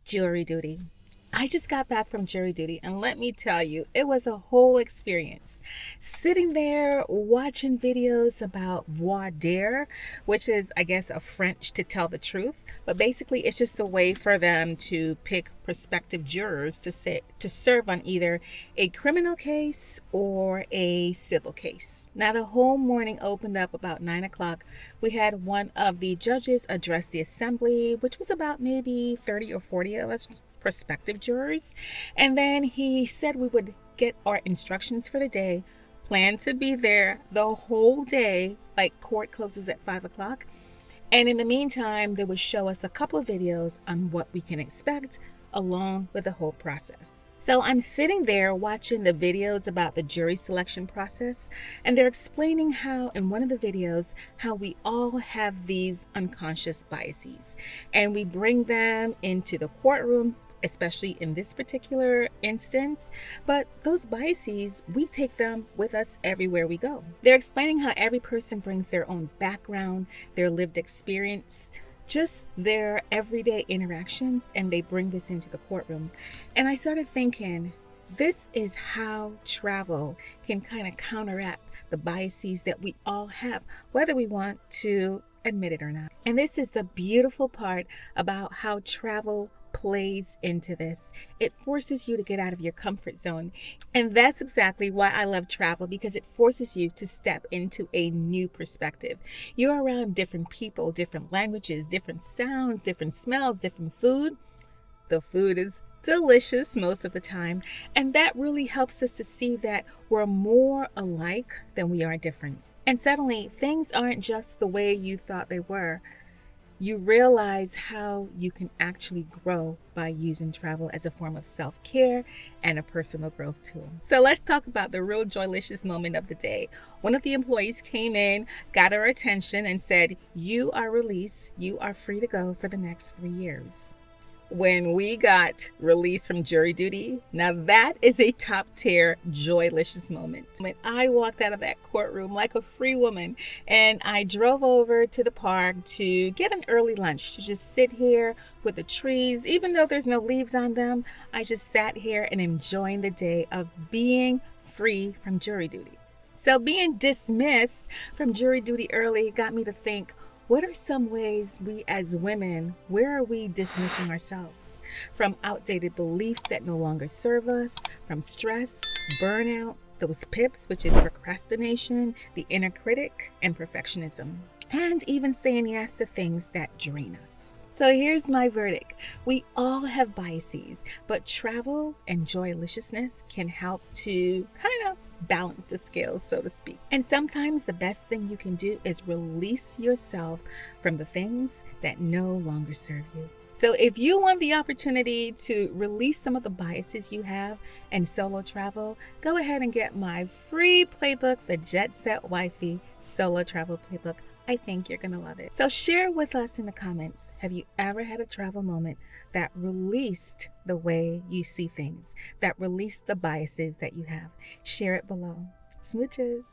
Jury duty. I just got back from jury duty, and let me tell you, it was a whole experience. Sitting there watching videos about voir dire, which is, I guess, a French to tell the truth, but basically it's just a way for them to pick prospective jurors to serve on either a criminal case or a civil case. Now, the whole morning opened up about 9 o'clock. We had one of the judges address the assembly, which was about maybe 30 or 40 of us prospective jurors, and then he said we would get our instructions for the day, plan to be there the whole day, like court closes at 5 o'clock, and in the meantime they would show us a couple of videos on what we can expect along with the whole process. So I'm sitting there watching the videos about the jury selection process, and they're explaining how in one of the videos how we all have these unconscious biases and we bring them into the courtroom, especially in this particular instance, but those biases, we take them with us everywhere we go. They're explaining how every person brings their own background, their lived experience, just their everyday interactions, and they bring this into the courtroom. And I started thinking, this is how travel can kind of counteract the biases that we all have, whether we want to admit it or not. And this is the beautiful part about how travel plays into this. It forces you to get out of your comfort zone. And that's exactly why I love travel, because it forces you to step into a new perspective. You're around different people, different languages, different sounds, different smells, different food. The food is delicious most of the time, and that really helps us to see that we're more alike than we are different. And suddenly things aren't just the way you thought they were. You realize how you can actually grow by using travel as a form of self-care and a personal growth tool. So let's talk about the real joylicious moment of the day. One of the employees came in, got our attention, and said, "You are released. You are free to go for the next 3 years." When we got released from jury duty, now that is a top tier joylicious moment. When I walked out of that courtroom like a free woman, and I drove over to the park to get an early lunch, to just sit here with the trees. Even though there's no leaves on them, I just sat here and enjoying the day of being free from jury duty. So being dismissed from jury duty early got me to think, what are some ways we as women, where are we dismissing ourselves? From outdated beliefs that no longer serve us, from stress, burnout, those PIPs, which is procrastination, the inner critic, and perfectionism, and even saying yes to things that drain us. So here's my verdict. We all have biases, but travel and joyliciousness can help to kind of balance the scales, so to speak. And sometimes the best thing you can do is release yourself from the things that no longer serve you. So if you want the opportunity to release some of the biases you have and solo travel, go ahead and get my free playbook, the Jet Set Wifey Solo Travel Playbook. I think you're going to love it. So share with us in the comments, have you ever had a travel moment that released the way you see things, that released the biases that you have? Share it below. Smooches.